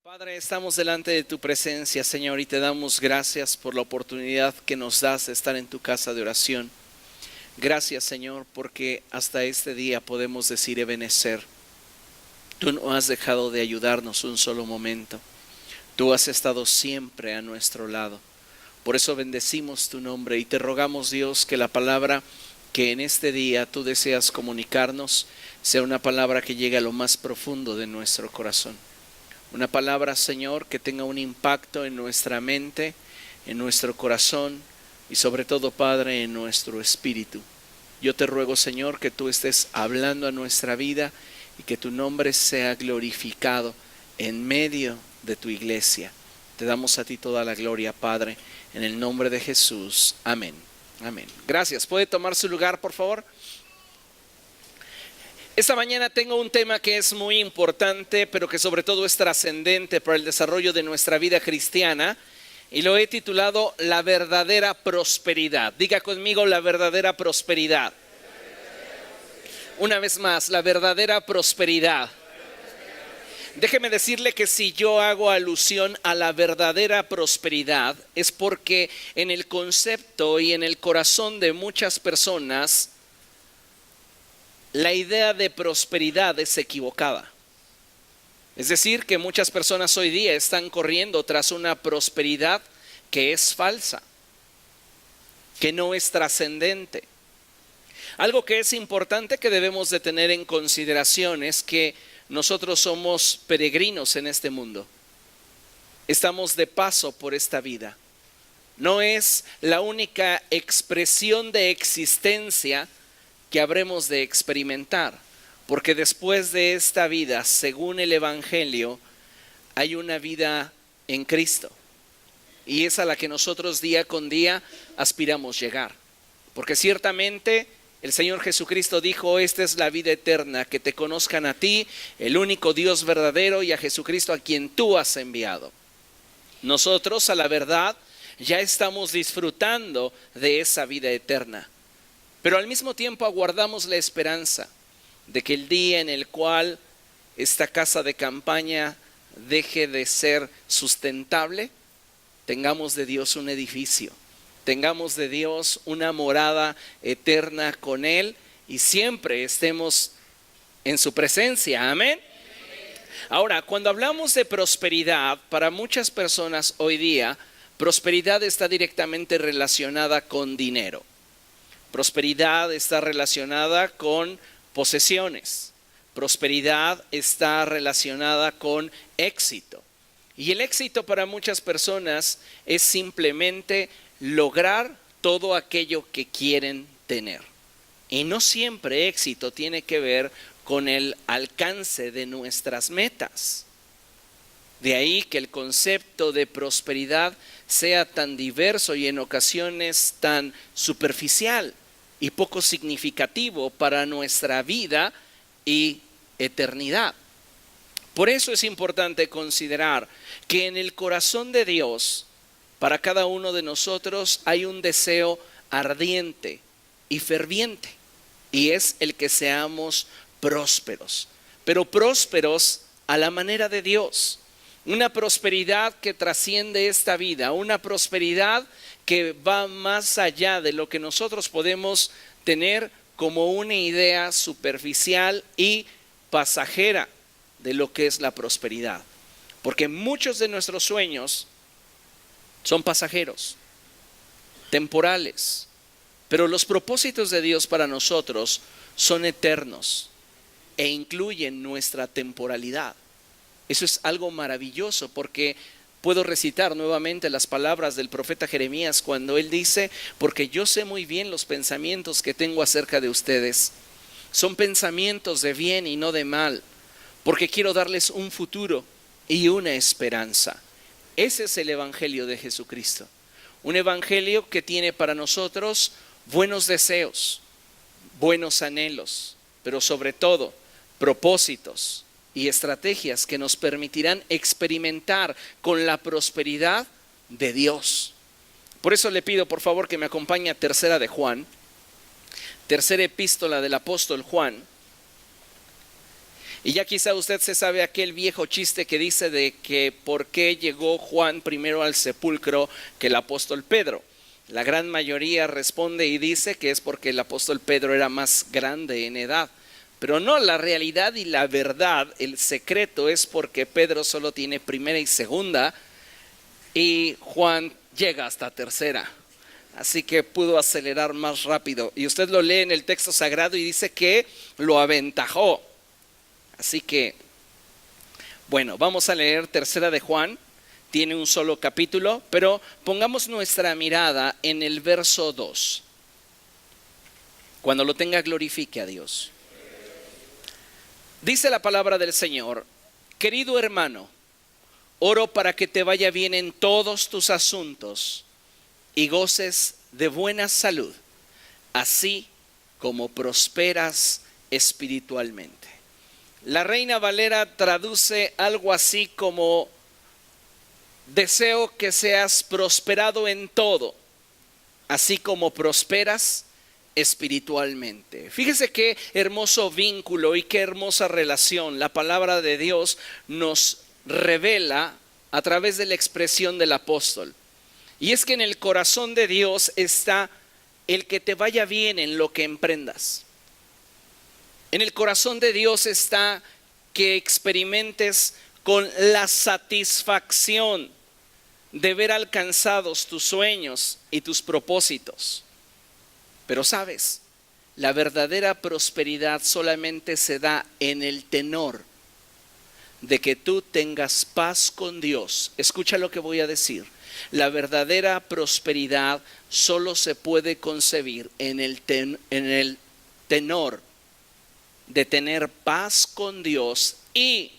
Padre, estamos delante de tu presencia, Señor, y te damos gracias por la oportunidad que nos das de estar en tu casa de oración. Gracias, Señor, porque hasta este día podemos decir Ebenezer. Tú no has dejado de ayudarnos un solo momento. Tú has estado siempre a nuestro lado. Por eso bendecimos tu nombre y te rogamos, Dios, que la palabra que en este día tú deseas comunicarnos sea una palabra que llegue a lo más profundo de nuestro corazón. Una palabra, Señor, que tenga un impacto en nuestra mente, en nuestro corazón y sobre todo, Padre, en nuestro espíritu. Yo te ruego, Señor, que tú estés hablando a nuestra vida y que tu nombre sea glorificado en medio de tu iglesia. Te damos a ti toda la gloria, Padre, en el nombre de Jesús. Amén. Amén. Gracias. ¿Puede tomar su lugar, por favor? Esta mañana tengo un tema que es muy importante, pero que sobre todo es trascendente para el desarrollo de nuestra vida cristiana, y lo he titulado La verdadera prosperidad. Diga conmigo, la verdadera prosperidad. Una vez más, la verdadera prosperidad. Déjeme decirle que si yo hago alusión a la verdadera prosperidad, es porque en el concepto y en el corazón de muchas personas, la idea de prosperidad es equivocada. Es decir, que muchas personas hoy día están corriendo tras una prosperidad que es falsa, que no es trascendente. Algo que es importante que debemos de tener en consideración es que nosotros somos peregrinos en este mundo. Estamos de paso por esta vida. No es la única expresión de existencia que habremos de experimentar, porque después de esta vida, según el Evangelio, hay una vida en Cristo, y es a la que nosotros día con día aspiramos llegar, porque ciertamente el Señor Jesucristo dijo: esta es la vida eterna, que te conozcan a ti, el único Dios verdadero, y a Jesucristo a quien tú has enviado. Nosotros, a la verdad, ya estamos disfrutando de esa vida eterna. Pero al mismo tiempo aguardamos la esperanza de que el día en el cual esta casa de campaña deje de ser sustentable, tengamos de Dios un edificio, tengamos de Dios una morada eterna con Él y siempre estemos en su presencia. Amén. Ahora, cuando hablamos de prosperidad, para muchas personas hoy día, prosperidad está directamente relacionada con dinero. Prosperidad está relacionada con posesiones. Prosperidad está relacionada con éxito. Y el éxito para muchas personas es simplemente lograr todo aquello que quieren tener. Y no siempre éxito tiene que ver con el alcance de nuestras metas. De ahí que el concepto de prosperidad sea tan diverso y en ocasiones tan superficial y poco significativo para nuestra vida y eternidad. Por eso es importante considerar que en el corazón de Dios, para cada uno de nosotros hay un deseo ardiente y ferviente, y es el que seamos prósperos, pero prósperos a la manera de Dios. Una prosperidad que trasciende esta vida, una prosperidad que va más allá de lo que nosotros podemos tener como una idea superficial y pasajera de lo que es la prosperidad. Porque muchos de nuestros sueños son pasajeros, temporales, pero los propósitos de Dios para nosotros son eternos e incluyen nuestra temporalidad. Eso es algo maravilloso, porque puedo recitar nuevamente las palabras del profeta Jeremías cuando él dice: porque yo sé muy bien los pensamientos que tengo acerca de ustedes. Son pensamientos de bien y no de mal, porque quiero darles un futuro y una esperanza. Ese es el Evangelio de Jesucristo. Un Evangelio que tiene para nosotros buenos deseos, buenos anhelos, pero sobre todo propósitos y estrategias que nos permitirán experimentar con la prosperidad de Dios. Por eso le pido por favor que me acompañe a Tercera de Juan, tercera epístola del apóstol Juan. Y ya quizá usted se sabe aquel viejo chiste que dice de que por qué llegó Juan primero al sepulcro que el apóstol Pedro. La gran mayoría responde y dice que es porque el apóstol Pedro era más grande en edad. Pero no, la realidad y la verdad, el secreto es porque Pedro solo tiene primera y segunda y Juan llega hasta tercera. Así que pudo acelerar más rápido. Y usted lo lee en el texto sagrado y dice que lo aventajó. Así que, bueno, vamos a leer tercera de Juan. Tiene un solo capítulo, pero pongamos nuestra mirada en el verso 2. Cuando lo tenga, glorifique a Dios. Dice la palabra del Señor: querido hermano, oro para que te vaya bien en todos tus asuntos y goces de buena salud, así como prosperas espiritualmente. La Reina Valera traduce algo así como: deseo que seas prosperado en todo, así como prosperas espiritualmente. Fíjese qué hermoso vínculo y qué hermosa relación la palabra de Dios nos revela a través de la expresión del apóstol. Y es que en el corazón de Dios está el que te vaya bien en lo que emprendas. En el corazón de Dios está que experimentes con la satisfacción de ver alcanzados tus sueños y tus propósitos. Pero sabes, la verdadera prosperidad solamente se da en el tenor de que tú tengas paz con Dios. Escucha lo que voy a decir. La verdadera prosperidad solo se puede concebir en el tenor de tener paz con Dios y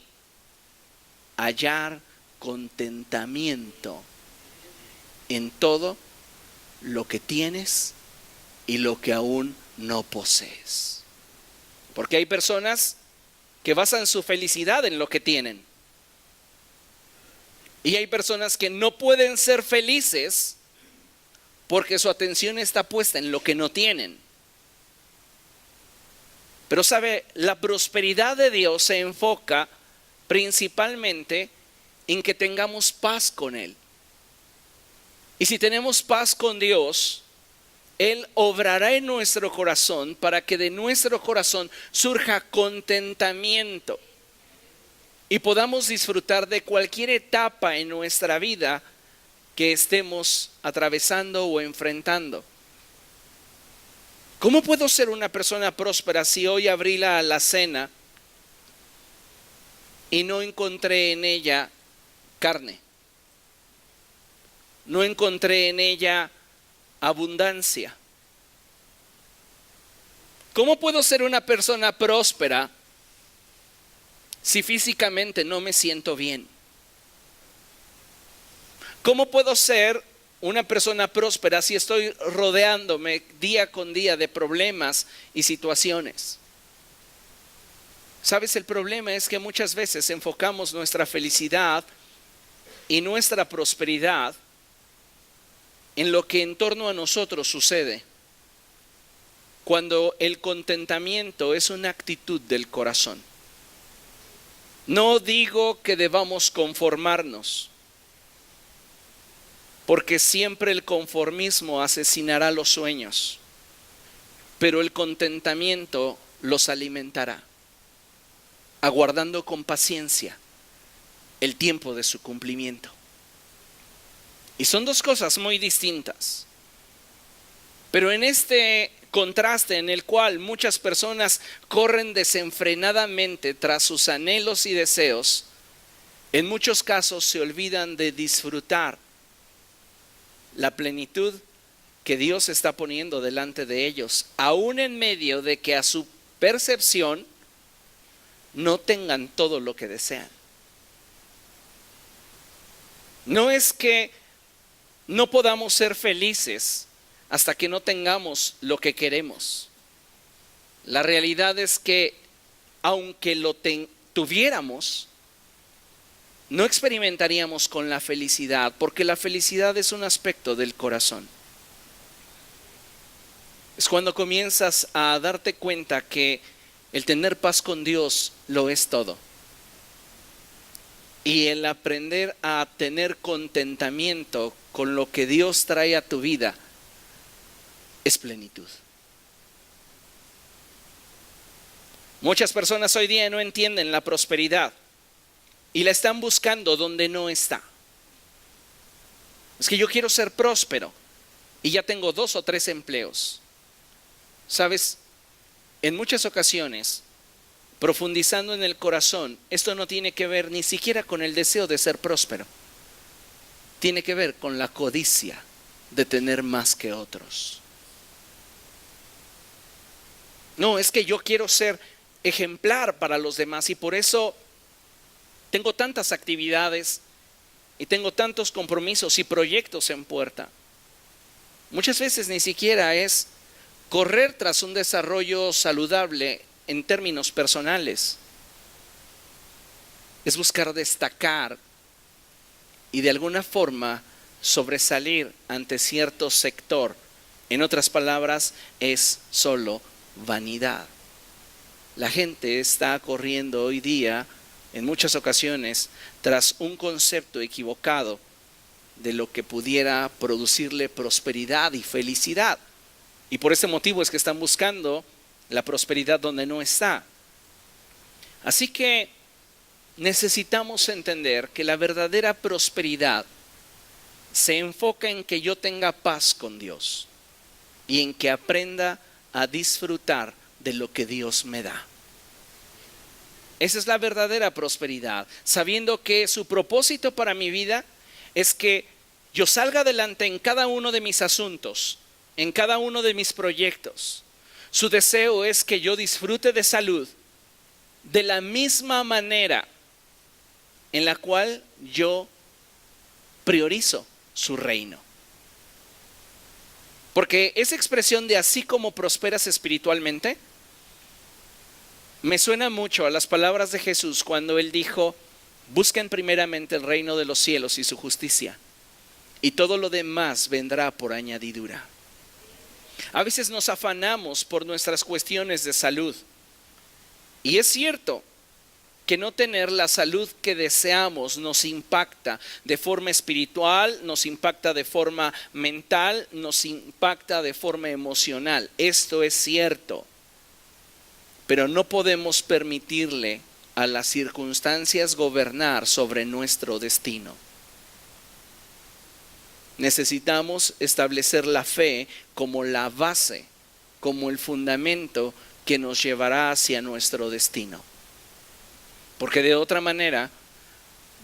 hallar contentamiento en todo lo que tienes y lo que aún no posees. Porque hay personas que basan su felicidad en lo que tienen. Y hay personas que no pueden ser felices porque su atención está puesta en lo que no tienen. Pero sabe, la prosperidad de Dios se enfoca principalmente en que tengamos paz con Él. Y si tenemos paz con Dios, Él obrará en nuestro corazón para que de nuestro corazón surja contentamiento y podamos disfrutar de cualquier etapa en nuestra vida que estemos atravesando o enfrentando. ¿Cómo puedo ser una persona próspera si hoy abrí la alacena y no encontré en ella carne? No encontré en ella abundancia. ¿Cómo puedo ser una persona próspera si físicamente no me siento bien? ¿Cómo puedo ser una persona próspera si estoy rodeándome día con día de problemas y situaciones? ¿Sabes? El problema es que muchas veces enfocamos nuestra felicidad y nuestra prosperidad en lo que en torno a nosotros sucede, cuando el contentamiento es una actitud del corazón. No digo que debamos conformarnos, porque siempre el conformismo asesinará los sueños, pero el contentamiento los alimentará, aguardando con paciencia el tiempo de su cumplimiento. Y son dos cosas muy distintas. Pero en este contraste en el cual muchas personas corren desenfrenadamente tras sus anhelos y deseos, en muchos casos se olvidan de disfrutar la plenitud que Dios está poniendo delante de ellos, aún en medio de que a su percepción no tengan todo lo que desean. No es que no podamos ser felices hasta que no tengamos lo que queremos. La realidad es que aunque lo tuviéramos, no experimentaríamos con la felicidad, porque la felicidad es un aspecto del corazón. Es cuando comienzas a darte cuenta que El tener paz con Dios lo es todo. Y el aprender a tener contentamiento con lo que Dios trae a tu vida es plenitud. Muchas personas hoy día no entienden la prosperidad y la están buscando donde no está. Es que yo quiero ser próspero y ya tengo 2 o 3 empleos. ¿Sabes? En muchas ocasiones, profundizando en el corazón, esto no tiene que ver ni siquiera con el deseo de ser próspero. Tiene que ver con la codicia de tener más que otros. No, es que yo quiero ser ejemplar para los demás y por eso tengo tantas actividades y tengo tantos compromisos y proyectos en puerta. Muchas veces ni siquiera es correr tras un desarrollo saludable en términos personales. Es buscar destacar y de alguna forma sobresalir ante cierto sector. En otras palabras, es solo vanidad. La gente está corriendo hoy día, en muchas ocasiones, tras un concepto equivocado de lo que pudiera producirle prosperidad y felicidad. Y por ese motivo es que están buscando la prosperidad donde no está. Así que necesitamos entender que la verdadera prosperidad se enfoca en que yo tenga paz con Dios y en que aprenda a disfrutar de lo que Dios me da. Esa es la verdadera prosperidad, sabiendo que su propósito para mi vida es que yo salga adelante en cada uno de mis asuntos, en cada uno de mis proyectos. Su deseo es que yo disfrute de salud de la misma manera en la cual yo priorizo su reino. Porque esa expresión de así como prosperas espiritualmente me suena mucho a las palabras de Jesús cuando Él dijo: busquen primeramente el reino de los cielos y su justicia, y todo lo demás vendrá por añadidura. A veces nos afanamos por nuestras cuestiones de salud, y es cierto que no tener la salud que deseamos nos impacta de forma espiritual, nos impacta de forma mental, nos impacta de forma emocional. Esto es cierto. Pero no podemos permitirle a las circunstancias gobernar sobre nuestro destino. Necesitamos establecer la fe como la base, como el fundamento que nos llevará hacia nuestro destino. Porque de otra manera,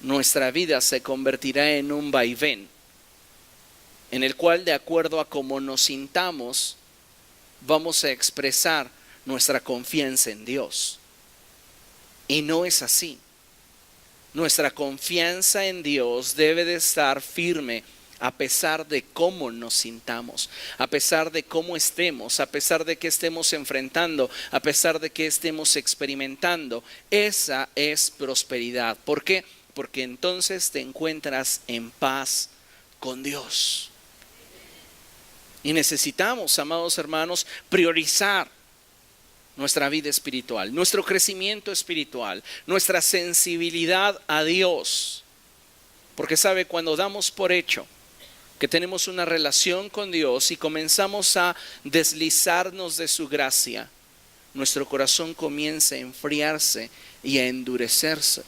nuestra vida se convertirá en un vaivén, en el cual, de acuerdo a cómo nos sintamos, vamos a expresar nuestra confianza en Dios. Y no es así. Nuestra confianza en Dios debe de estar firme a pesar de cómo nos sintamos, a pesar de cómo estemos, a pesar de que estemos enfrentando, a pesar de que estemos experimentando. Esa es prosperidad. ¿Por qué? Porque entonces te encuentras en paz con Dios. Y necesitamos, amados hermanos, priorizar nuestra vida espiritual, nuestro crecimiento espiritual, nuestra sensibilidad a Dios. Porque sabe, cuando damos por hecho que tenemos una relación con Dios y comenzamos a deslizarnos de su gracia, nuestro corazón comienza a enfriarse y a endurecerse.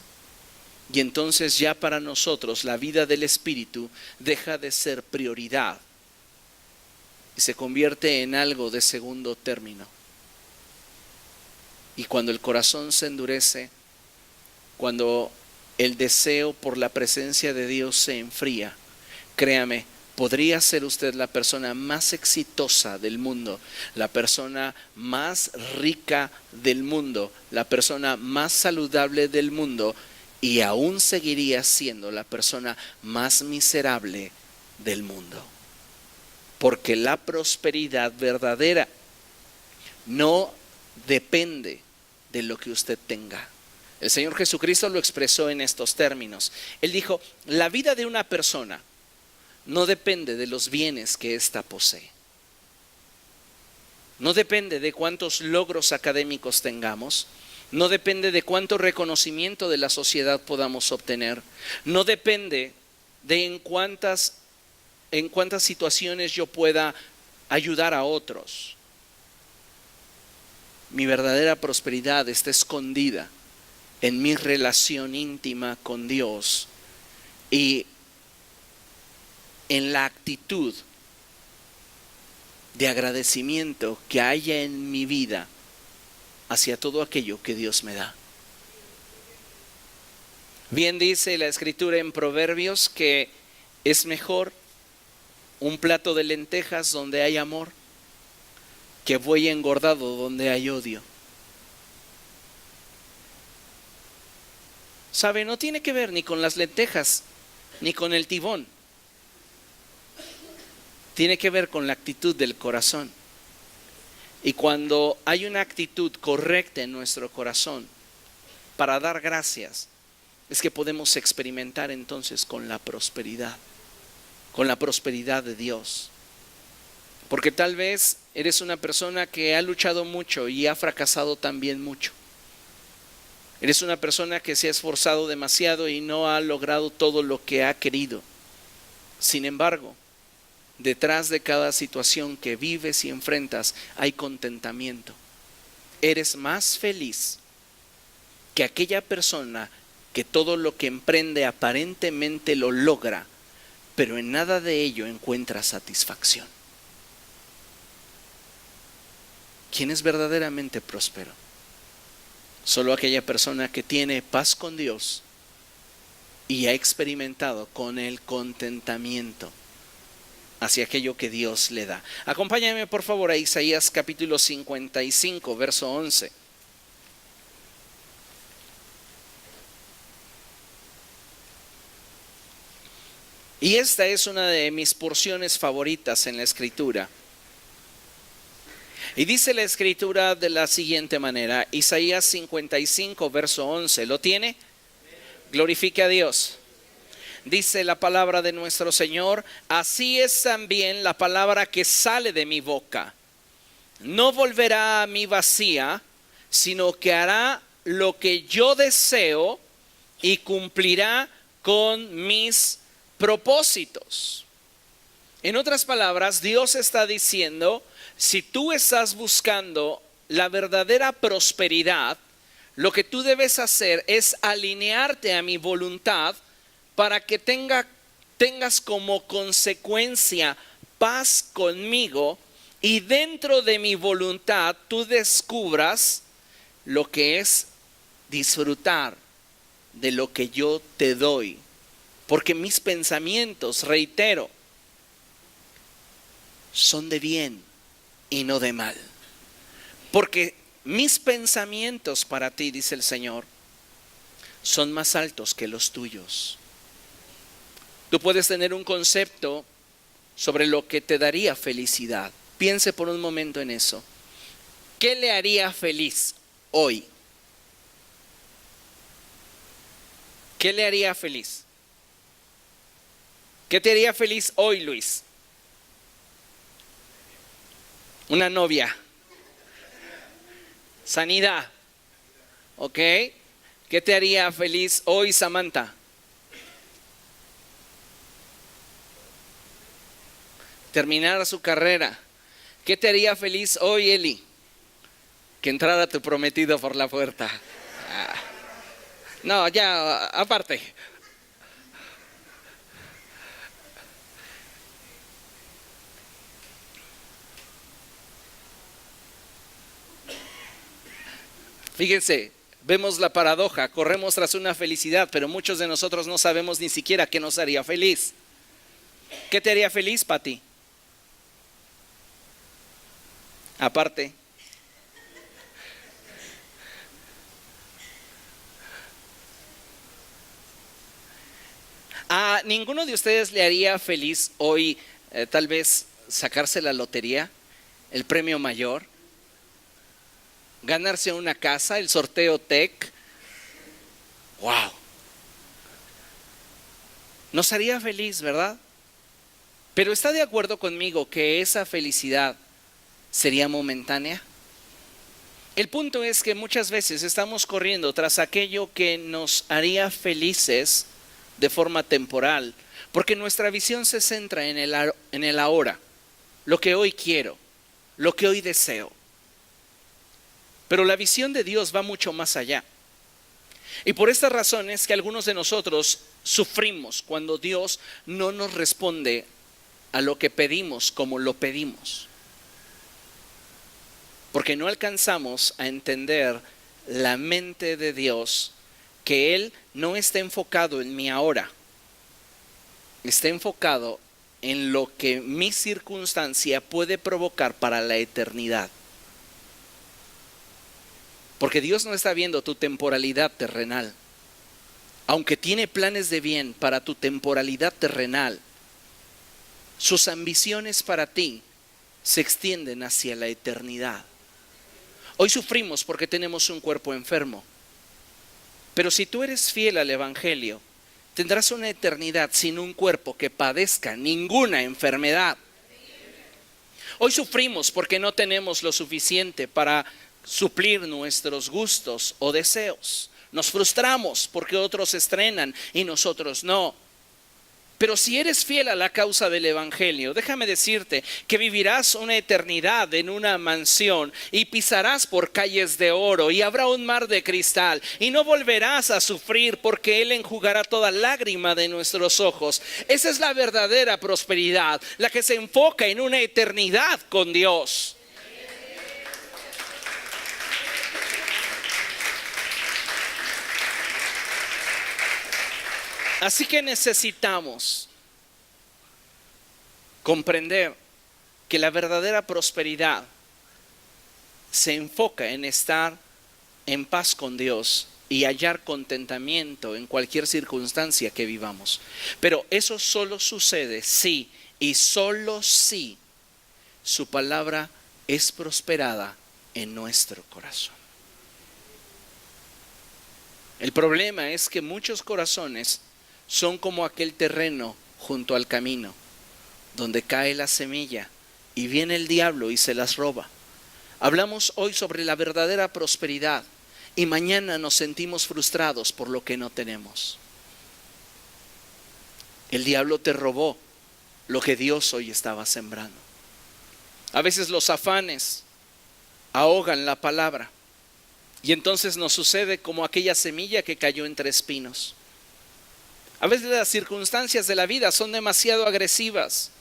Y entonces ya para nosotros la vida del Espíritu deja de ser prioridad y se convierte en algo de segundo término. Y cuando el corazón se endurece, cuando el deseo por la presencia de Dios se enfría, créame, podría ser usted la persona más exitosa del mundo, la persona más rica del mundo, la persona más saludable del mundo, y aún seguiría siendo la persona más miserable del mundo. Porque la prosperidad verdadera no depende de lo que usted tenga. El Señor Jesucristo lo expresó en estos términos. Él dijo: la vida de una persona no depende de los bienes que ésta posee. No depende de cuántos logros académicos tengamos. No depende de cuánto reconocimiento de la sociedad podamos obtener. No depende de en cuántas situaciones yo pueda ayudar a otros. Mi verdadera prosperidad está escondida en mi relación íntima con Dios y en la actitud de agradecimiento que haya en mi vida hacia todo aquello que Dios me da. Bien dice la Escritura en Proverbios que es mejor un plato de lentejas donde hay amor que buey engordado donde hay odio. ¿Sabe? No tiene que ver ni con las lentejas ni con el tibón. Tiene que ver con la actitud del corazón. Y cuando hay una actitud correcta en nuestro corazón para dar gracias, es que podemos experimentar entonces con la prosperidad de Dios. Porque tal vez eres una persona que ha luchado mucho y ha fracasado también mucho. Eres una persona que se ha esforzado demasiado y no ha logrado todo lo que ha querido. Sin embargo, detrás de cada situación que vives y enfrentas hay contentamiento. Eres más feliz que aquella persona que todo lo que emprende aparentemente lo logra, pero en nada de ello encuentra satisfacción. ¿Quién es verdaderamente próspero? Solo aquella persona que tiene paz con Dios y ha experimentado con el contentamiento hacia aquello que Dios le da. Acompáñame por favor a Isaías capítulo 55, verso 11. Y esta es una de mis porciones favoritas en la Escritura. Y dice la Escritura de la siguiente manera, Isaías 55, verso 11, ¿lo tiene? Glorifique a Dios. Dice la palabra de nuestro Señor, así es también la palabra que sale de mi boca. No volverá a mí vacía, sino que hará lo que yo deseo y cumplirá con mis propósitos. En otras palabras, Dios está diciendo, si tú estás buscando la verdadera prosperidad, lo que tú debes hacer es alinearte a mi voluntad para que tengas como consecuencia paz conmigo y dentro de mi voluntad tú descubras lo que es disfrutar de lo que yo te doy. Porque mis pensamientos, reitero, son de bien y no de mal. Porque mis pensamientos para ti, dice el Señor, son más altos que los tuyos. Tú puedes tener un concepto sobre lo que te daría felicidad. Piense por un momento en eso. ¿Qué le haría feliz hoy? ¿Qué le haría feliz? ¿Qué te haría feliz hoy, Luis? Una novia. Sanidad. ¿Ok? ¿Qué te haría feliz hoy, Samantha? Terminar su carrera. ¿Qué te haría feliz hoy, Eli? Que entrara tu prometido por la puerta. No, ya, aparte. Fíjense, vemos la paradoja, corremos tras una felicidad, pero muchos de nosotros no sabemos ni siquiera qué nos haría feliz. ¿Qué te haría feliz, Pati? Aparte. ¿A ninguno de ustedes le haría feliz hoy tal vez sacarse la lotería, el premio mayor? Ganarse una casa, el sorteo TEC. ¡Wow! Nos haría feliz, ¿verdad? Pero está de acuerdo conmigo que esa felicidad sería momentánea. El punto es que muchas veces estamos corriendo tras aquello que nos haría felices de forma temporal, porque nuestra visión se centra en el ahora, lo que hoy quiero, lo que hoy deseo. Pero la visión de Dios va mucho más allá. Y por estas razones que algunos de nosotros sufrimos cuando Dios no nos responde a lo que pedimos como lo pedimos. Porque no alcanzamos a entender la mente de Dios, que Él no está enfocado en mi ahora, está enfocado en lo que mi circunstancia puede provocar para la eternidad. Porque Dios no está viendo tu temporalidad terrenal. Aunque tiene planes de bien para tu temporalidad terrenal, sus ambiciones para ti se extienden hacia la eternidad. Hoy sufrimos porque tenemos un cuerpo enfermo. Pero si tú eres fiel al Evangelio, tendrás una eternidad sin un cuerpo que padezca ninguna enfermedad. Hoy sufrimos porque no tenemos lo suficiente para suplir nuestros gustos o deseos. Nos frustramos porque otros estrenan y nosotros no. Pero si eres fiel a la causa del Evangelio, déjame decirte que vivirás una eternidad en una mansión y pisarás por calles de oro y habrá un mar de cristal y no volverás a sufrir porque Él enjugará toda lágrima de nuestros ojos. Esa es la verdadera prosperidad, la que se enfoca en una eternidad con Dios. Así que necesitamos comprender que la verdadera prosperidad se enfoca en estar en paz con Dios y hallar contentamiento en cualquier circunstancia que vivamos. Pero eso solo sucede si y solo si su palabra es prosperada en nuestro corazón. El problema es que muchos corazones son como aquel terreno junto al camino, donde cae la semilla y viene el diablo y se las roba. Hablamos hoy sobre la verdadera prosperidad y mañana nos sentimos frustrados por lo que no tenemos. El diablo te robó lo que Dios hoy estaba sembrando. A veces los afanes ahogan la palabra y entonces nos sucede como aquella semilla que cayó entre espinos. A veces las circunstancias de la vida son demasiado agresivas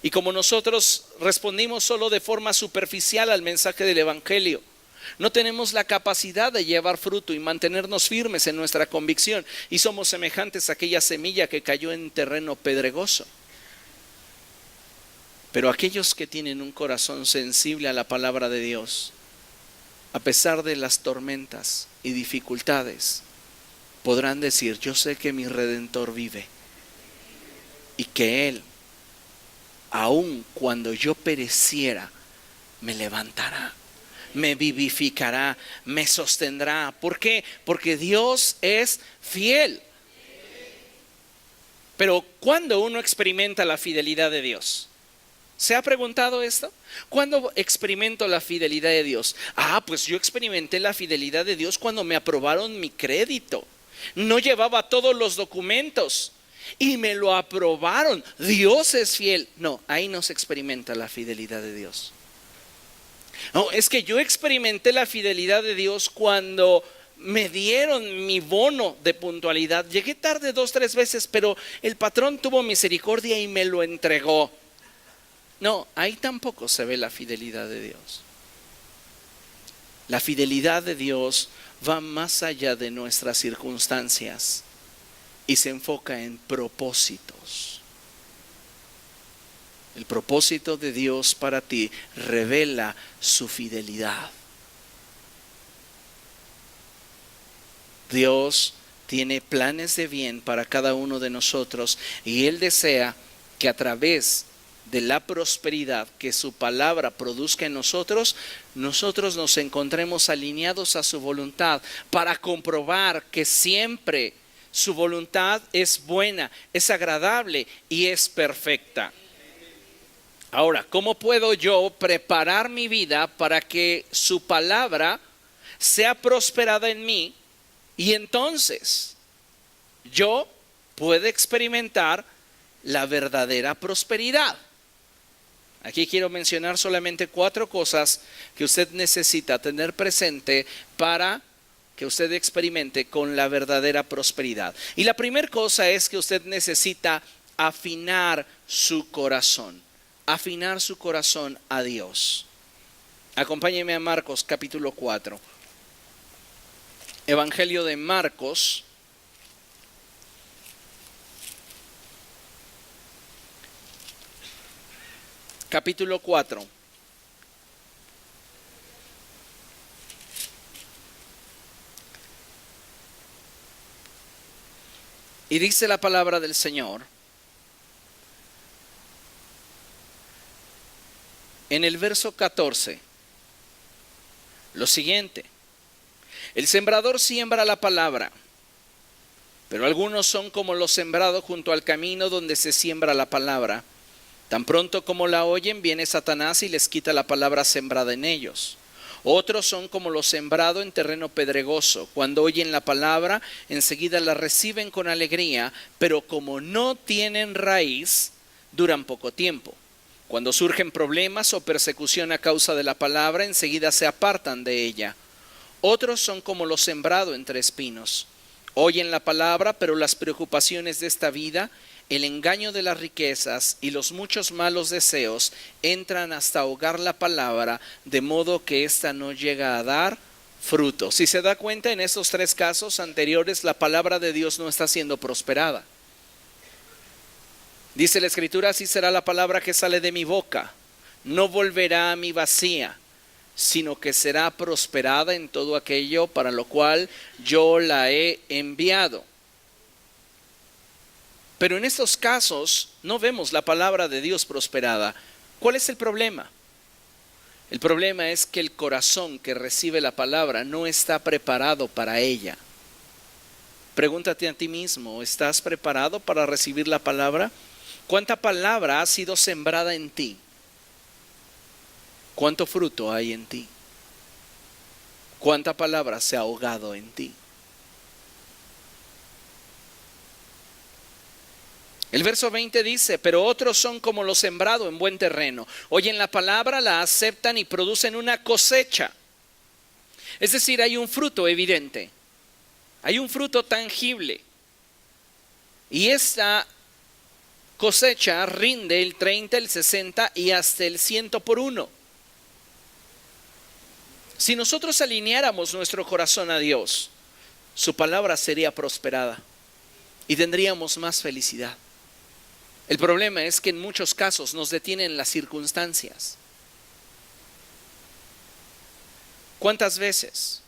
y como nosotros respondimos solo de forma superficial al mensaje del Evangelio, no tenemos la capacidad de llevar fruto y mantenernos firmes en nuestra convicción y somos semejantes a aquella semilla que cayó en terreno pedregoso. Pero aquellos que tienen un corazón sensible a la palabra de Dios, a pesar de las tormentas y dificultades, podrán decir: yo sé que mi Redentor vive y que Él, aun cuando yo pereciera, me levantará, me vivificará, me sostendrá. ¿Por qué? Porque Dios es fiel. Pero ¿cuándo uno experimenta la fidelidad de Dios? ¿Se ha preguntado esto? ¿Cuándo experimento la fidelidad de Dios? Pues yo experimenté la fidelidad de Dios cuando me aprobaron mi crédito. No llevaba todos los documentos y me lo aprobaron. Dios es fiel. No, ahí no se experimenta la fidelidad de Dios. No, es que yo experimenté la fidelidad de Dios cuando me dieron mi bono de puntualidad. Llegué tarde 2, 3 veces, pero el patrón tuvo misericordia y me lo entregó. No, ahí tampoco se ve la fidelidad de Dios. La fidelidad de Dios va más allá de nuestras circunstancias y se enfoca en propósitos. El propósito de Dios para ti revela su fidelidad. Dios tiene planes de bien para cada uno de nosotros y Él desea que a través de la prosperidad que su palabra produzca en nosotros, nosotros nos encontremos alineados a su voluntad para comprobar que siempre su voluntad es buena, es agradable y es perfecta. Ahora, ¿cómo puedo yo preparar mi vida para que su palabra sea prosperada en mí y entonces yo pueda experimentar la verdadera prosperidad? Aquí quiero mencionar solamente 4 cosas que usted necesita tener presente para que usted experimente con la verdadera prosperidad. Y la primera cosa es que usted necesita afinar su corazón a Dios. Acompáñeme a Marcos capítulo 4. Evangelio de Marcos. Capítulo 4. Y dice la palabra del Señor en el verso 14 lo siguiente: el sembrador siembra la palabra, pero algunos son como los sembrados junto al camino donde se siembra la palabra. Tan pronto como la oyen, viene Satanás y les quita la palabra sembrada en ellos. Otros son como los sembrados en terreno pedregoso. Cuando oyen la palabra, enseguida la reciben con alegría, pero como no tienen raíz, duran poco tiempo. Cuando surgen problemas o persecución a causa de la palabra, enseguida se apartan de ella. Otros son como los sembrados entre espinos. Oyen la palabra, pero las preocupaciones de esta vida, el engaño de las riquezas y los muchos malos deseos entran hasta ahogar la palabra, de modo que ésta no llega a dar fruto. Si se da cuenta, en estos 3 casos anteriores, la palabra de Dios no está siendo prosperada. Dice la Escritura: así será la palabra que sale de mi boca, no volverá a mí vacía, sino que será prosperada en todo aquello para lo cual yo la he enviado. Pero en estos casos no vemos la palabra de Dios prosperada. ¿Cuál es el problema? El problema es que el corazón que recibe la palabra no está preparado para ella. Pregúntate a ti mismo: ¿estás preparado para recibir la palabra? ¿Cuánta palabra ha sido sembrada en ti? ¿Cuánto fruto hay en ti? ¿Cuánta palabra se ha ahogado en ti? El verso 20 dice: pero otros son como lo sembrado en buen terreno. Oyen la palabra, la aceptan y producen una cosecha. Es decir, hay un fruto evidente, hay un fruto tangible. Y esta cosecha rinde el 30, el 60 y hasta el 100 por 1. Si nosotros alineáramos nuestro corazón a Dios, su palabra sería prosperada y tendríamos más felicidad. El problema es que en muchos casos nos detienen las circunstancias. ¿Cuántas veces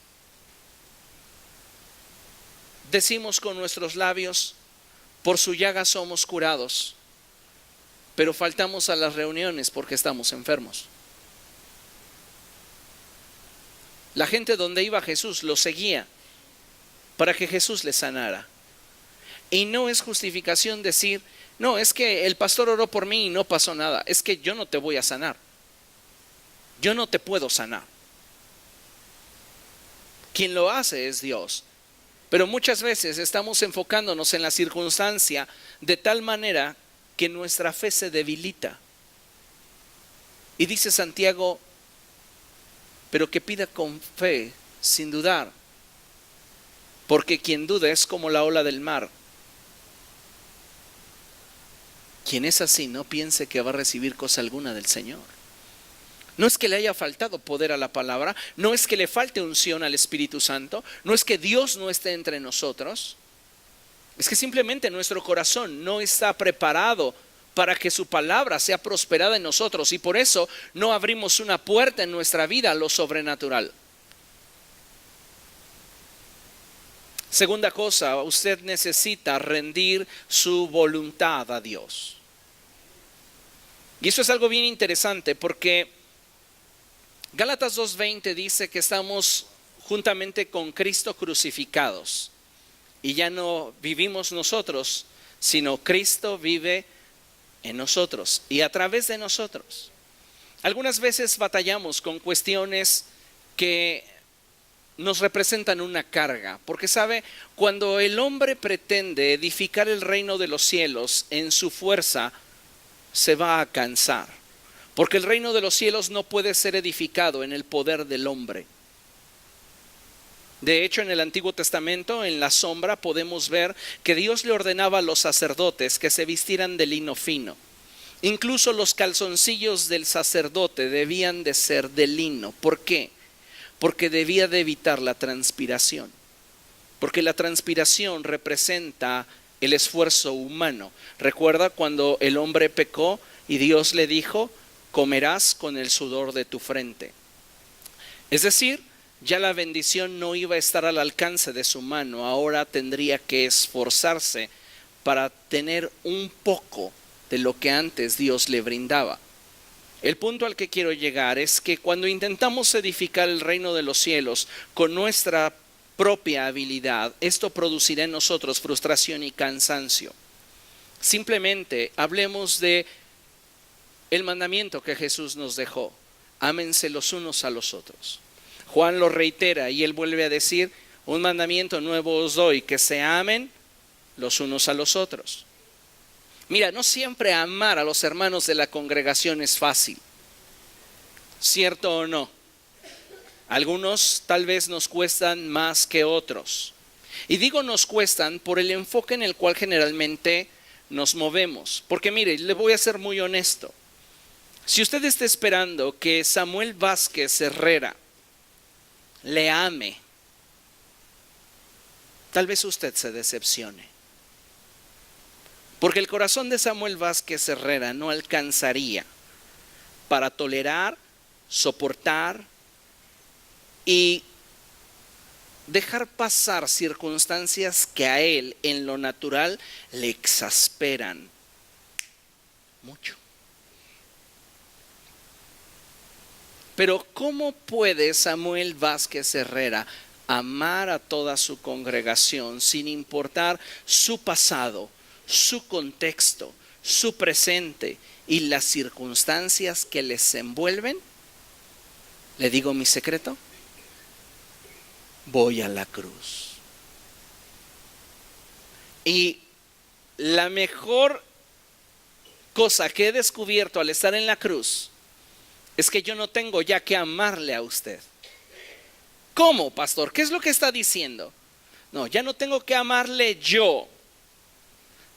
decimos con nuestros labios: por su llaga somos curados, pero faltamos a las reuniones porque estamos enfermos? La gente donde iba Jesús lo seguía para que Jesús les sanara. Y no es justificación decir: no, es que el pastor oró por mí y no pasó nada. Es que yo no te voy a sanar. Yo no te puedo sanar. Quien lo hace es Dios. Pero muchas veces estamos enfocándonos en la circunstancia de tal manera que nuestra fe se debilita. Y dice Santiago: pero que pida con fe, sin dudar, porque quien duda es como la ola del mar. Quien es así, no piense que va a recibir cosa alguna del Señor. No es que le haya faltado poder a la palabra, no es que le falte unción al Espíritu Santo, no es que Dios no esté entre nosotros, es que simplemente nuestro corazón no está preparado para que su palabra sea prosperada en nosotros, y por eso no abrimos una puerta en nuestra vida a lo sobrenatural. Segunda cosa, usted necesita rendir su voluntad a Dios. Y eso es algo bien interesante, porque Gálatas 2:20 dice que estamos juntamente con Cristo crucificados. Y ya no vivimos nosotros, sino Cristo vive en nosotros y a través de nosotros. Algunas veces batallamos con cuestiones que nos representan una carga, porque sabe, cuando el hombre pretende edificar el reino de los cielos en su fuerza, se va a cansar, porque el reino de los cielos no puede ser edificado en el poder del hombre. De hecho, en el Antiguo Testamento, en la sombra, podemos ver que Dios le ordenaba a los sacerdotes que se vistieran de lino fino. Incluso los calzoncillos del sacerdote debían de ser de lino. ¿Por qué? Porque debía de evitar la transpiración. Porque la transpiración representa el esfuerzo humano. Recuerda cuando el hombre pecó y Dios le dijo: comerás con el sudor de tu frente. Es decir, ya la bendición no iba a estar al alcance de su mano, ahora tendría que esforzarse para tener un poco de lo que antes Dios le brindaba. El punto al que quiero llegar es que cuando intentamos edificar el reino de los cielos con nuestra propia habilidad, esto producirá en nosotros frustración y cansancio. Simplemente hablemos de el mandamiento que Jesús nos dejó: ámense los unos a los otros. Juan lo reitera y él vuelve a decir: un mandamiento nuevo os doy, que se amen los unos a los otros. Mira, no siempre amar a los hermanos de la congregación es fácil, ¿cierto o no? Algunos tal vez nos cuestan más que otros. Y digo nos cuestan por el enfoque en el cual generalmente nos movemos. Porque mire, le voy a ser muy honesto. Si usted está esperando que Samuel Vázquez Herrera le ame, tal vez usted se decepcione. Porque el corazón de Samuel Vázquez Herrera no alcanzaría para tolerar, soportar y dejar pasar circunstancias que a él en lo natural le exasperan mucho. Pero ¿cómo puede Samuel Vázquez Herrera amar a toda su congregación sin importar su pasado, su contexto, su presente y las circunstancias que les envuelven? ¿Le digo mi secreto? Voy a la cruz. Y la mejor cosa que he descubierto al estar en la cruz es que yo no tengo ya que amarle a usted. ¿Cómo, pastor? ¿Qué es lo que está diciendo? No, ya no tengo que amarle yo.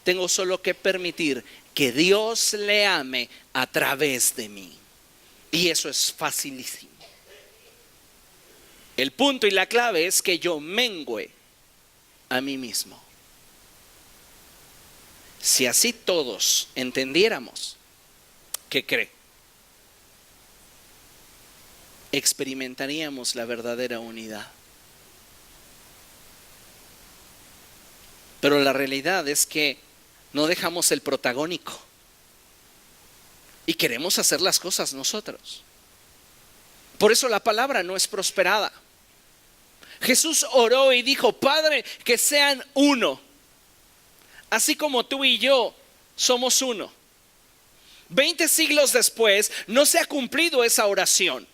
Tengo solo que permitir que Dios le ame a través de mí. Y eso es facilísimo. El punto y la clave es que yo mengüe a mí mismo. Si así todos entendiéramos, ¿qué cree? Experimentaríamos la verdadera unidad. Pero la realidad es que no dejamos el protagónico y queremos hacer las cosas nosotros. Por eso la palabra no es prosperada. Jesús oró y dijo: Padre, que sean uno, así como tú y yo somos uno. 20 siglos después no se ha cumplido esa oración.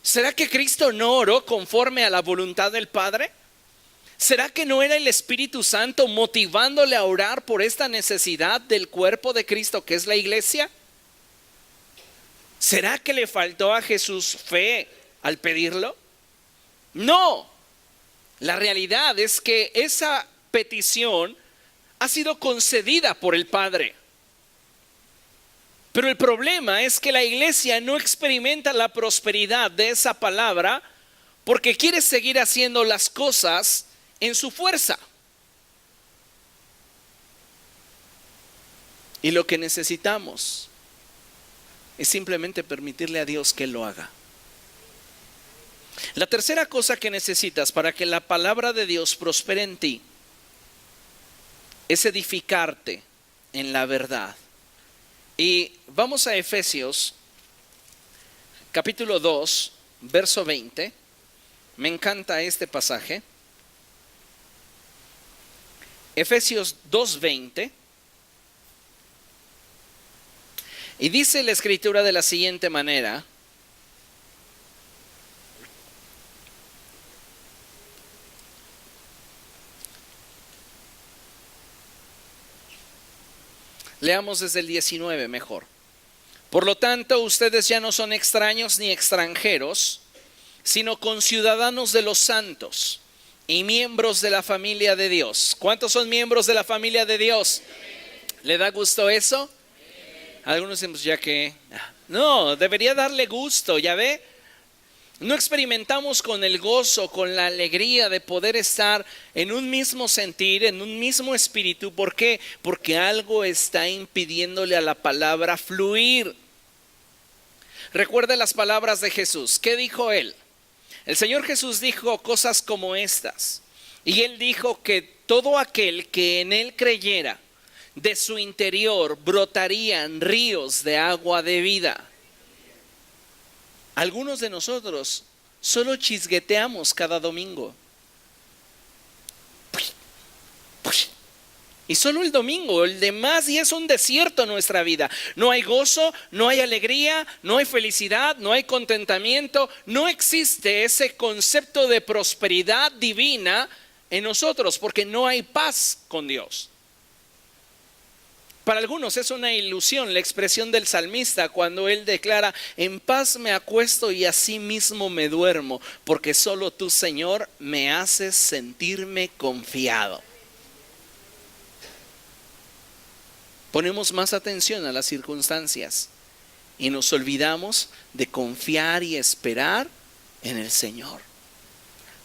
¿Será que Cristo no oró conforme a la voluntad del Padre? ¿Será que no era el Espíritu Santo motivándole a orar por esta necesidad del cuerpo de Cristo, que es la iglesia? ¿Será que le faltó a Jesús fe al pedirlo? No. La realidad es que esa petición ha sido concedida por el Padre. Pero el problema es que la iglesia no experimenta la prosperidad de esa palabra porque quiere seguir haciendo las cosas en su fuerza. Y lo que necesitamos es simplemente permitirle a Dios que lo haga. La tercera cosa que necesitas para que la palabra de Dios prospere en ti es edificarte en la verdad. Y vamos a Efesios capítulo 2, verso 20. Me encanta este pasaje. Efesios 2:20. Y dice la Escritura de la siguiente manera: leamos desde el 19 mejor. Por lo tanto, ustedes ya no son extraños ni extranjeros, sino conciudadanos de los santos y miembros de la familia de Dios. ¿Cuántos son miembros de la familia de Dios? ¿Le da gusto eso? Algunos decimos, ya que no, debería darle gusto, ¿ya ve? No experimentamos con el gozo, con la alegría de poder estar en un mismo sentir, en un mismo espíritu. ¿Por qué? Porque algo está impidiéndole a la palabra fluir. Recuerde las palabras de Jesús. ¿Qué dijo él? El Señor Jesús dijo cosas como estas. Y él dijo que todo aquel que en él creyera, de su interior brotarían ríos de agua de vida. Algunos de nosotros solo chisgueteamos cada domingo. Y solo el domingo, el demás día es un desierto en nuestra vida. No hay gozo, no hay alegría, no hay felicidad, no hay contentamiento. No existe ese concepto de prosperidad divina en nosotros porque no hay paz con Dios. Para algunos es una ilusión la expresión del salmista cuando él declara: en paz me acuesto y así mismo me duermo, porque solo tú, Señor, me haces sentirme confiado. Ponemos más atención a las circunstancias y nos olvidamos de confiar y esperar en el Señor.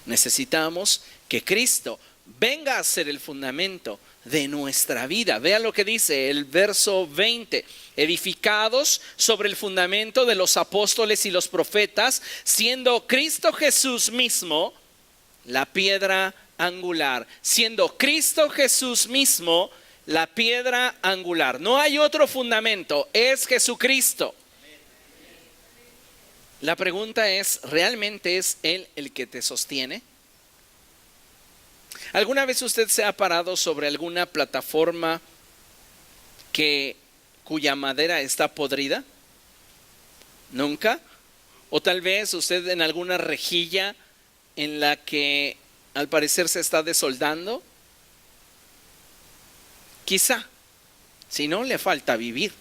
Necesitamos que Cristo venga a ser el fundamento de nuestra vida. Vea lo que dice el verso 20: edificados sobre el fundamento de los apóstoles y los profetas, siendo Cristo Jesús mismo la piedra angular. Siendo Cristo Jesús mismo la piedra angular. No hay otro fundamento, es Jesucristo. La pregunta es, ¿realmente es Él el que te sostiene? ¿Alguna vez usted se ha parado sobre alguna plataforma cuya madera está podrida? ¿Nunca? O tal vez usted en alguna rejilla en la que al parecer se está desoldando. Quizá, si no, le falta vivir.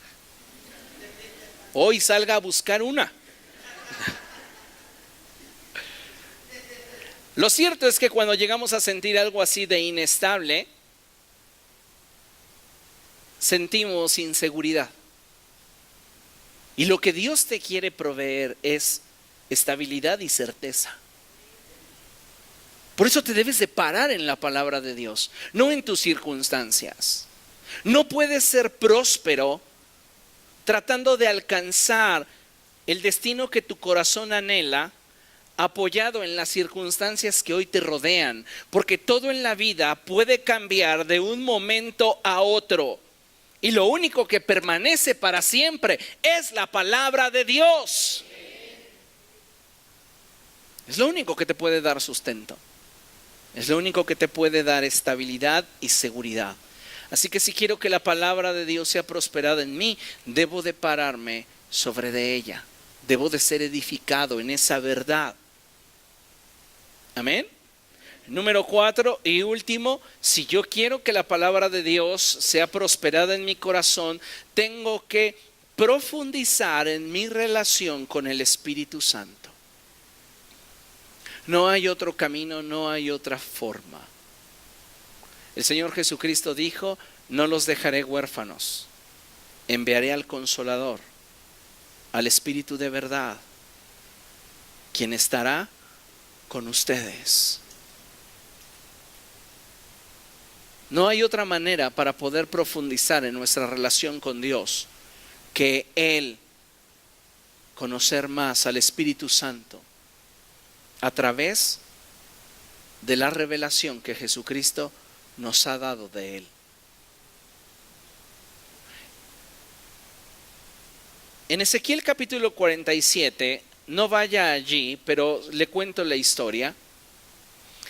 Hoy salga a buscar una. Lo cierto es que cuando llegamos a sentir algo así de inestable, sentimos inseguridad. Y lo que Dios te quiere proveer es estabilidad y certeza. Por eso te debes de parar en la palabra de Dios, no en tus circunstancias. No puedes ser próspero tratando de alcanzar el destino que tu corazón anhela, apoyado en las circunstancias que hoy te rodean, porque todo en la vida puede cambiar de un momento a otro, y lo único que permanece para siempre es la palabra de Dios. Es lo único que te puede dar sustento, es lo único que te puede dar estabilidad y seguridad. Así que si quiero que la palabra de Dios sea prosperada en mí, debo de pararme sobre de ella, debo de ser edificado en esa verdad. Amén. Número 4 y último, si yo quiero que la palabra de Dios sea prosperada en mi corazón, tengo que profundizar en mi relación con el Espíritu Santo. No hay otro camino, no hay otra forma. El Señor Jesucristo dijo: no los dejaré huérfanos, enviaré al Consolador, al Espíritu de verdad, quien estará con ustedes. No hay otra manera para poder profundizar en nuestra relación con Dios que Él conocer más al Espíritu Santo a través de la revelación que Jesucristo nos ha dado de Él. En Ezequiel capítulo 47, no vaya allí, pero le cuento la historia.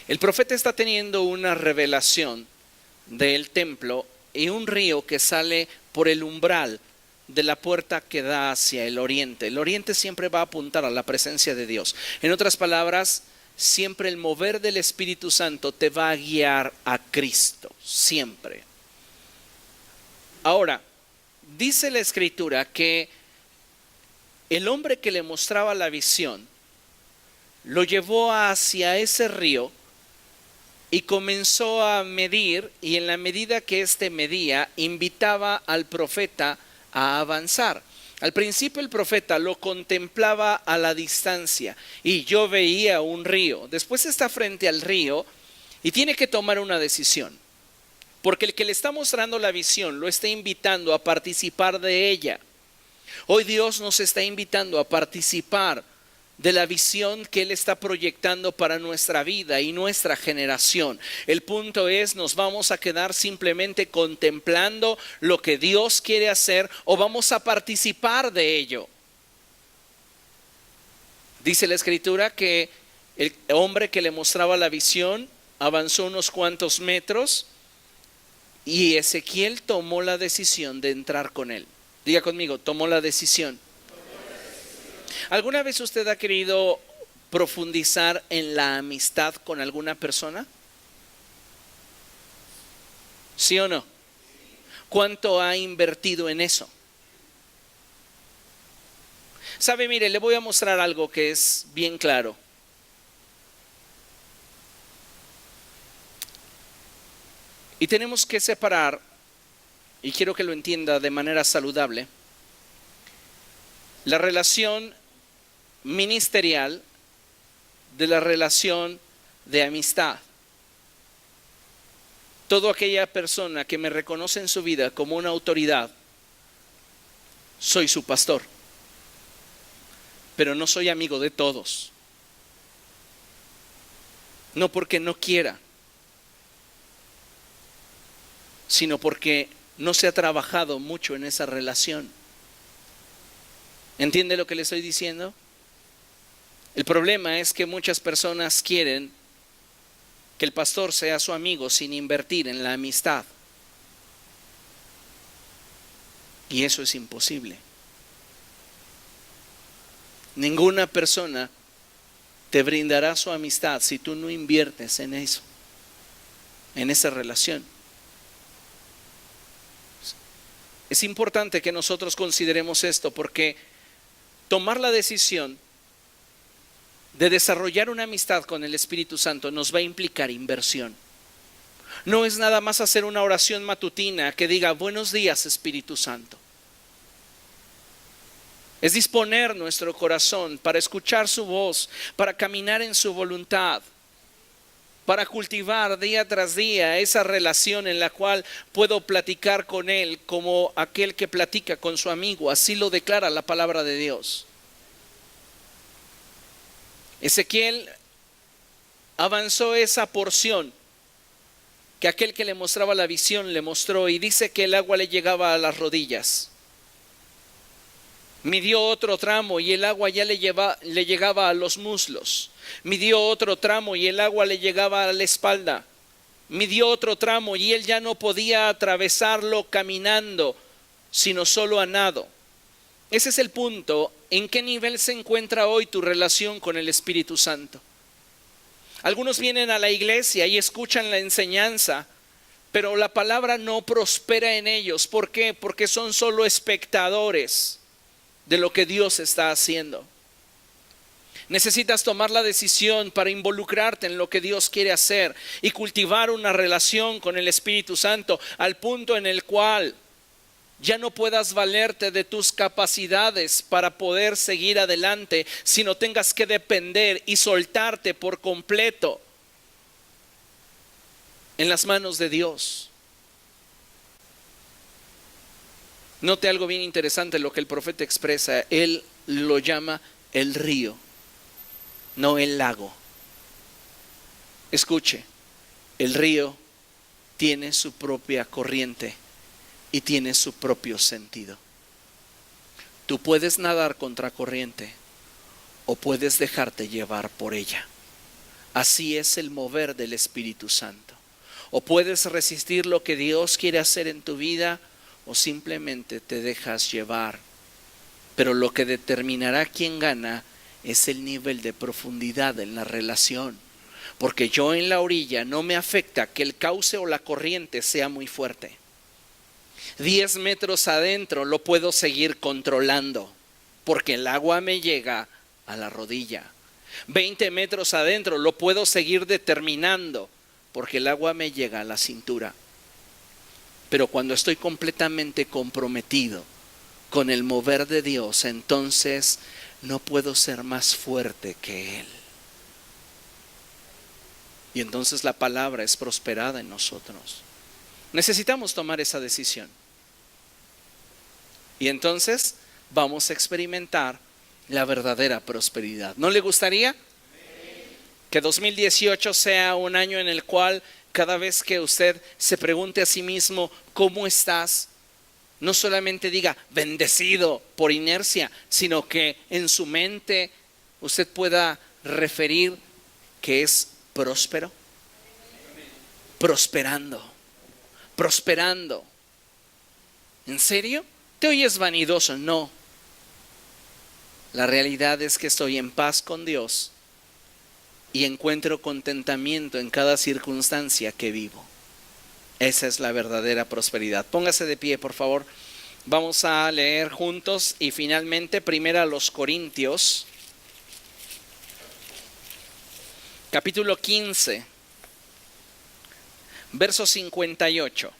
El profeta está teniendo una revelación del templo y un río que sale por el umbral de la puerta que da hacia el oriente. El oriente siempre va a apuntar a la presencia de Dios. En otras palabras, siempre el mover del Espíritu Santo te va a guiar a Cristo, siempre. Ahora, dice la Escritura que el hombre que le mostraba la visión lo llevó hacia ese río y comenzó a medir, y en la medida que éste medía, invitaba al profeta a avanzar. Al principio el profeta lo contemplaba a la distancia y yo veía un río. Después está frente al río y tiene que tomar una decisión, porque el que le está mostrando la visión lo está invitando a participar de ella. Hoy Dios nos está invitando a participar de la visión que Él está proyectando para nuestra vida y nuestra generación. El punto es, ¿nos vamos a quedar simplemente contemplando lo que Dios quiere hacer o vamos a participar de ello? Dice la Escritura que el hombre que le mostraba la visión avanzó unos cuantos metros y Ezequiel tomó la decisión de entrar con él. Diga conmigo, tomó la decisión. ¿Alguna vez usted ha querido profundizar en la amistad con alguna persona? ¿Sí o no? ¿Cuánto ha invertido en eso? Sabe, mire, le voy a mostrar algo que es bien claro. Y tenemos que separar, y quiero que lo entienda de manera saludable, la relación ministerial de la relación de amistad. Toda aquella persona que me reconoce en su vida como una autoridad, soy su pastor, pero no soy amigo de todos. No porque no quiera, sino porque no se ha trabajado mucho en esa relación. ¿Entiende lo que le estoy diciendo? El problema es que muchas personas quieren que el pastor sea su amigo sin invertir en la amistad. Y eso es imposible. Ninguna persona te brindará su amistad si tú no inviertes en eso, en esa relación. Es importante que nosotros consideremos esto porque tomar la decisión de desarrollar una amistad con el Espíritu Santo nos va a implicar inversión. No es nada más hacer una oración matutina que diga buenos días Espíritu Santo. Es disponer nuestro corazón para escuchar su voz, para caminar en su voluntad, para cultivar día tras día esa relación en la cual puedo platicar con Él como aquel que platica con su amigo. Así lo declara la palabra de Dios. Ezequiel avanzó esa porción que aquel que le mostraba la visión le mostró y dice que el agua le llegaba a las rodillas. Midió otro tramo y el agua ya le llegaba a los muslos. Midió otro tramo y el agua le llegaba a la espalda. Midió otro tramo y él ya no podía atravesarlo caminando, sino solo a nado. Ese es el punto. ¿En qué nivel se encuentra hoy tu relación con el Espíritu Santo? Algunos vienen a la iglesia y escuchan la enseñanza, pero la palabra no prospera en ellos. ¿Por qué? Porque son solo espectadores de lo que Dios está haciendo. Necesitas tomar la decisión para involucrarte en lo que Dios quiere hacer y cultivar una relación con el Espíritu Santo al punto en el cual ya no puedas valerte de tus capacidades para poder seguir adelante, sino tengas que depender y soltarte por completo en las manos de Dios. Note algo bien interesante lo que el profeta expresa. Él lo llama el río, no el lago. Escuche, el río tiene su propia corriente y tiene su propio sentido. Tú puedes nadar contra corriente o puedes dejarte llevar por ella. Así es el mover del Espíritu Santo. O puedes resistir lo que Dios quiere hacer en tu vida o simplemente te dejas llevar. Pero lo que determinará quién gana es el nivel de profundidad en la relación. Porque yo en la orilla no me afecta que el cauce o la corriente sea muy fuerte. 10 metros adentro lo puedo seguir controlando porque el agua me llega a la rodilla. 20 metros adentro lo puedo seguir determinando porque el agua me llega a la cintura. Pero cuando estoy completamente comprometido con el mover de Dios, entonces no puedo ser más fuerte que Él. Y entonces la palabra es prosperada en nosotros. Necesitamos tomar esa decisión. Y entonces vamos a experimentar la verdadera prosperidad. ¿No le gustaría? Que 2018 sea un año en el cual cada vez que usted se pregunte a sí mismo, ¿cómo estás? No solamente diga bendecido por inercia, sino que en su mente usted pueda referir que es próspero. Prosperando. Prosperando. ¿En serio? ¿Te oyes vanidoso? No. La realidad es que estoy en paz con Dios y encuentro contentamiento en cada circunstancia que vivo. Esa es la verdadera prosperidad. Póngase de pie, por favor. Vamos a leer juntos y finalmente primero a los Corintios, capítulo 15, verso 58.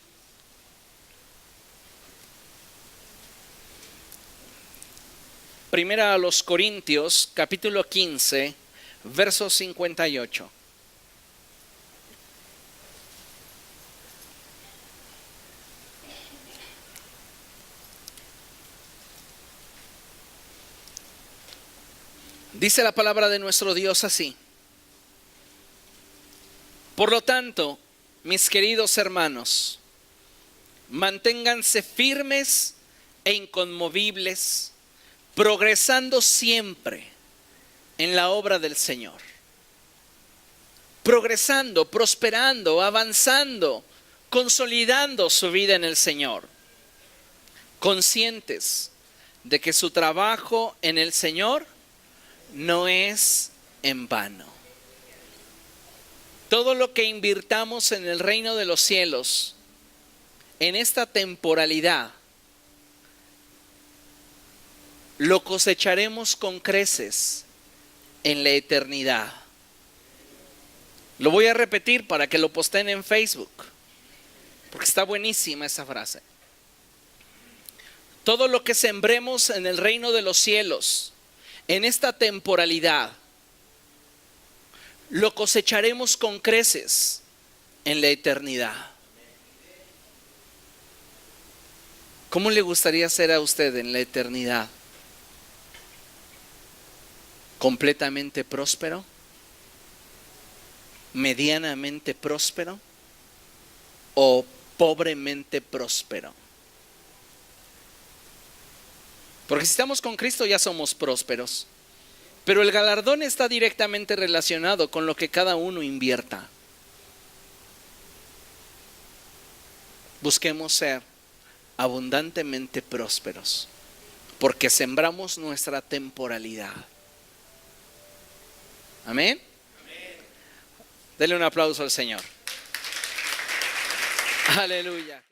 Primera a los Corintios, capítulo 15, verso 58. Dice la palabra de nuestro Dios así: por lo tanto, mis queridos hermanos, manténganse firmes e inconmovibles, progresando siempre en la obra del Señor. Progresando, prosperando, avanzando, consolidando su vida en el Señor. Conscientes de que su trabajo en el Señor no es en vano. Todo lo que invirtamos en el reino de los cielos, en esta temporalidad, lo cosecharemos con creces en la eternidad. Lo voy a repetir para que lo posteen en Facebook, porque está buenísima esa frase. Todo lo que sembremos en el reino de los cielos, en esta temporalidad, lo cosecharemos con creces en la eternidad. ¿Cómo le gustaría ser a usted en la eternidad? ¿Completamente próspero? ¿Medianamente próspero? ¿O pobremente próspero? Porque si estamos con Cristo ya somos prósperos. Pero el galardón está directamente relacionado con lo que cada uno invierta. Busquemos ser abundantemente prósperos, porque sembramos nuestra temporalidad. Amén. Dele un aplauso al Señor. Aleluya.